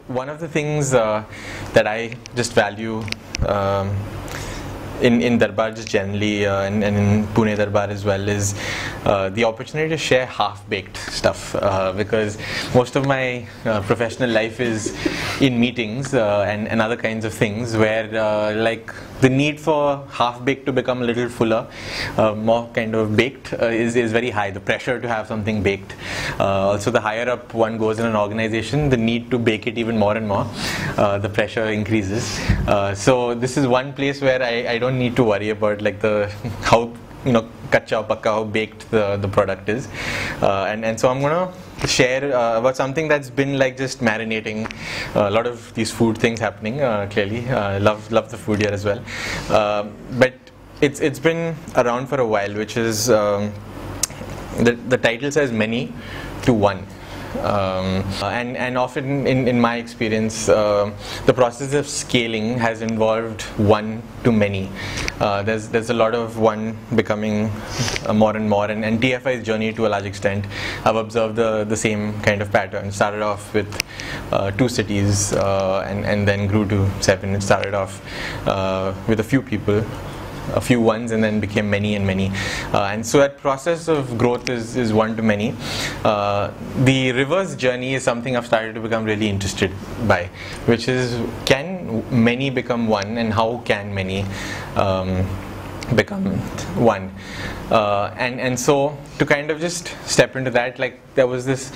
one of the things that I just value in Darbar just generally, and in Pune Darbar as well, is the opportunity to share half-baked stuff, because most of my professional life is in meetings and other kinds of things where like the need for half-baked to become a little fuller, more kind of baked, is very high. The pressure to have something baked. Also, the higher up one goes in an organization, the need to bake it even more and more, the pressure increases. So this is one place where I don't need to worry about like the how kacha pakka, how baked the product is, and so I'm gonna share about something that's been like just marinating. A lot of these food things happening, clearly. Love the food here as well, but it's been around for a while, which is the title says many to one. And often in my experience, the process of scaling has involved one to many. There's a lot of one becoming more and more, and TFI's journey to a large extent, I've observed the same kind of pattern. Started off with 2 cities and then grew to 7. It started off with a few people, a few ones, and then became many and many, and so that process of growth is one to many. The reverse journey is something I've started to become really interested by, which is, can many become one, and how can many become one? And so to kind of just step into that, like there was this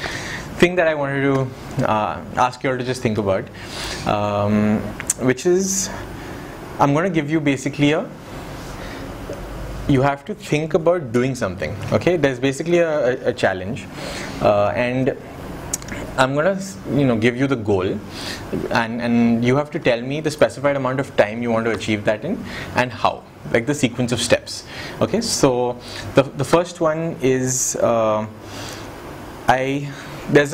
thing that I wanted to ask you all to just think about, which is, I'm going to give you basically you have to think about doing something. Okay, there's basically a challenge, and I'm gonna give you the goal, and you have to tell me the specified amount of time you want to achieve that in, and how, like the sequence of steps. Okay, so the first one is there's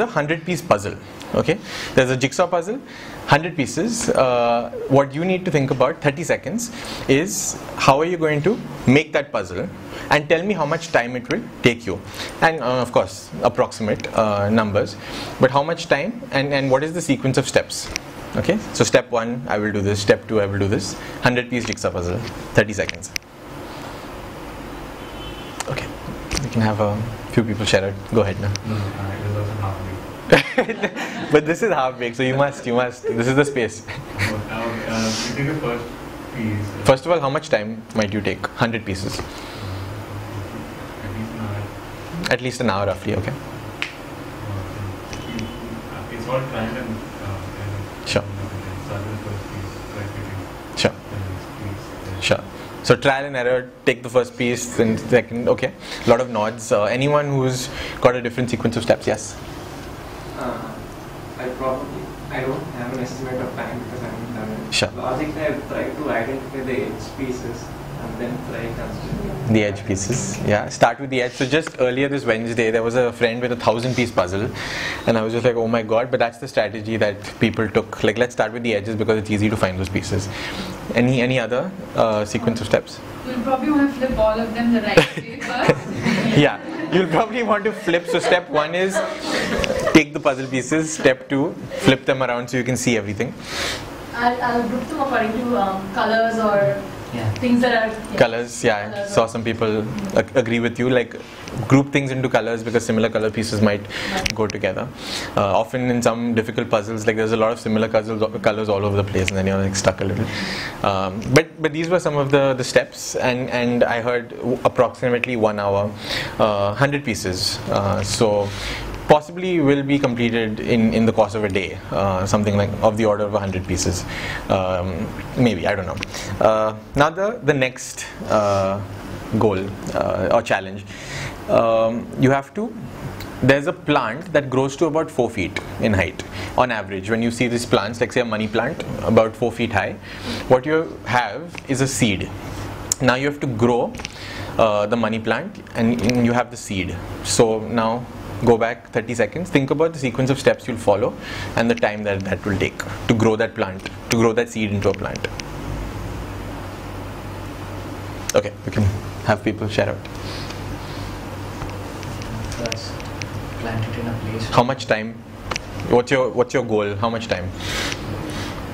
a 100-piece puzzle. Okay, there's a jigsaw puzzle, 100 pieces. What you need to think about, 30 seconds, is how are you going to make that puzzle, and tell me how much time it will take you, and of course approximate numbers, but how much time, and what is the sequence of steps. Okay, so step 1 I will do this, step 2 I will do this. 100-piece jigsaw puzzle, 30 seconds. Okay, we can have a few people share it. Go ahead now. No, it was half baked. But this is half baked, so you must. This is the space. You take the first piece. First of all, how much time might you take? 100 pieces. At least an hour. At least an hour, roughly. Okay. It's all planned and Sure. start with the first piece, try fitting Sure. the next piece. Sure. So trial and error. Take the first piece, then second. Okay. A lot of nods. Anyone who's got a different sequence of steps? Yes. I don't have an estimate of time because I haven't done it. Sure. Logically, I try to identify the edge pieces and then try considering The edge pieces, yeah. Start with the edge. So just earlier this Wednesday, there was a friend with a 1,000-piece puzzle, and I was just like, oh my god! But that's the strategy that people took. Like, let's start with the edges because it's easy to find those pieces. Any other sequence of steps? You'll probably want to flip all of them the right way first. Yeah, you'll probably want to flip. So step 1 is take the puzzle pieces. Step 2, flip them around so you can see everything. I'll group them according to colors or things that are Colors, yeah. I saw some people agree with you, like group things into colors because similar color pieces might go together. Often in some difficult puzzles, like there's a lot of similar colors all over the place, and then you're like stuck a little. But these were some of the steps, and I heard approximately 1 hour, 100 pieces. So possibly will be completed in the course of a day, something like of the order of 100 pieces, maybe, I don't know. Now the next goal or challenge, you have to, there's a plant that grows to about 4 feet in height on average. When you see these plants, like say a money plant about 4 feet high, what you have is a seed. Now you have to grow the money plant, and you have the seed. So now go back 30 seconds, think about the sequence of steps you'll follow and the time that will take to grow that plant, to grow that seed into a plant. Okay, we can have people share out. First, plant it in a place. How much time What's your goal? How much time?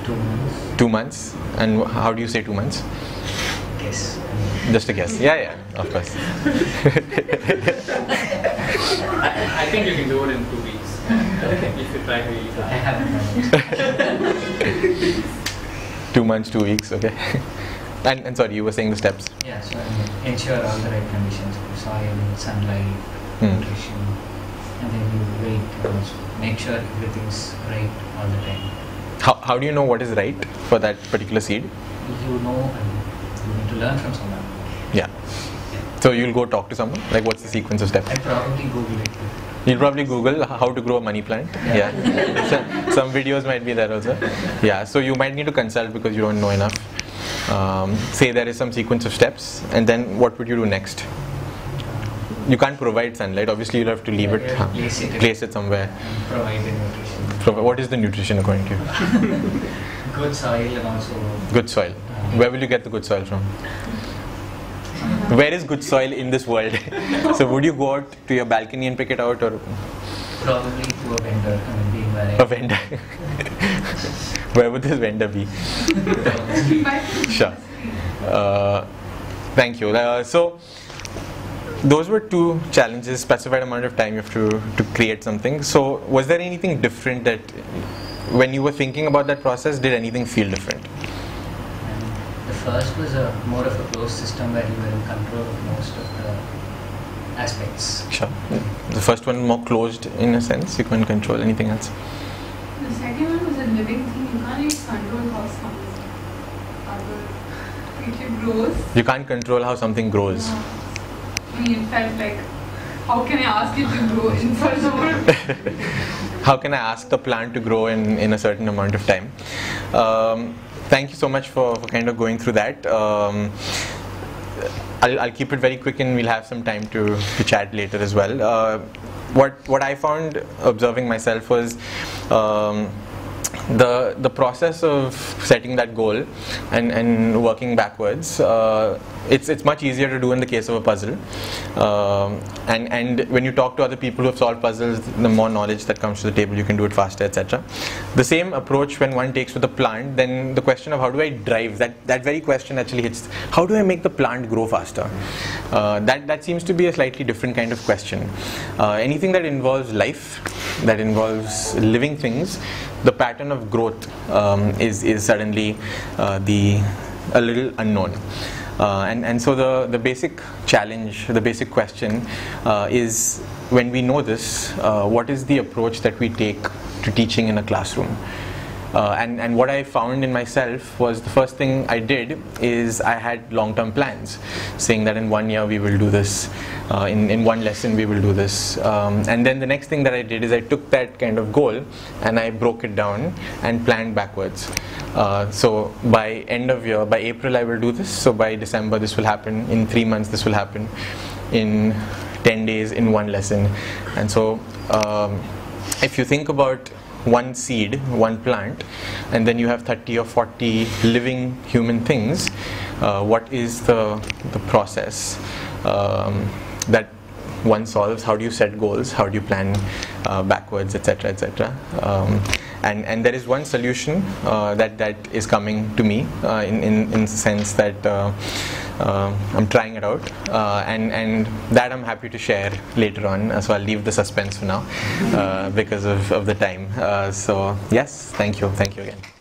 2 months. 2 months. And how do you say 2 months? Guess. Just a guess. Yeah, of course. I think you can do it in 2 weeks. If you try really I hard. haven't done it. 2 months, 2 weeks. Okay. And sorry, you were saying the steps. Yeah, so ensure all the right conditions for soil, sunlight, Hmm. nutrition, and then you wait and also make sure everything's right all the time. How do you know what is right for that particular seed? You know, and you need to learn from someone. Yeah. So you'll go talk to someone? Like what's the sequence of steps? I probably Google it. You'll probably Google how to grow a money plant. Yeah. Some videos might be there also. Yeah. So you might need to consult because you don't know enough. Say there is some sequence of steps, and then what would you do next? You can't provide sunlight. Obviously, you'll have to leave it. Yeah, place it somewhere. And provide the nutrition. What is the nutrition according to you? Good soil and also Good soil. Where will you get the good soil from? Where is good soil in this world? So would you go out to your balcony and pick it out, or probably to a vendor. I mean, being where I a vendor? Where would this vendor be? Sure. Thank you. So those were 2 challenges, specified amount of time you have to create something. So was there anything different that when you were thinking about that process, did anything feel different? And the first was more of a closed system where you were in control of most of the aspects. Sure. The first one more closed in a sense, you couldn't control anything else. The second one was a living thing. You can't even control how something grows. You can't control how something grows. I mean, it felt like, how can I ask it to grow in such a way? How can I ask the plant to grow in a certain amount of time? Thank you so much for kind of going through that. I'll keep it very quick, and we'll have some time to chat later as well. What I found observing myself was the process of setting that goal and working backwards. It's much easier to do in the case of a puzzle, and when you talk to other people who have solved puzzles, the more knowledge that comes to the table, you can do it faster, etc. The same approach when one takes with the plant, then the question of how do I drive, that very question actually hits, how do I make the plant grow faster? That seems to be a slightly different kind of question. Anything that involves life, that involves living things, the pattern of growth is suddenly a little unknown. And so the basic challenge, the basic question is, when we know this, what is the approach that we take to teaching in a classroom? And what I found in myself was, the first thing I did is I had long-term plans, saying that in 1 year we will do this, in 1 lesson we will do this, and then the next thing that I did is I took that kind of goal and I broke it down and planned backwards. So by end of year, by April I will do this, so by December this will happen, in 3 months this will happen, in 10 days in 1 lesson. And so if you think about one seed, one plant, and then you have 30 or 40 living human things, what is the process that one solves? How do you set goals? How do you plan backwards, etc., etc.? And there is one solution that is coming to me in the sense that I'm trying it out, and that I'm happy to share later on. So I'll leave the suspense for now because of the time. So yes, thank you again.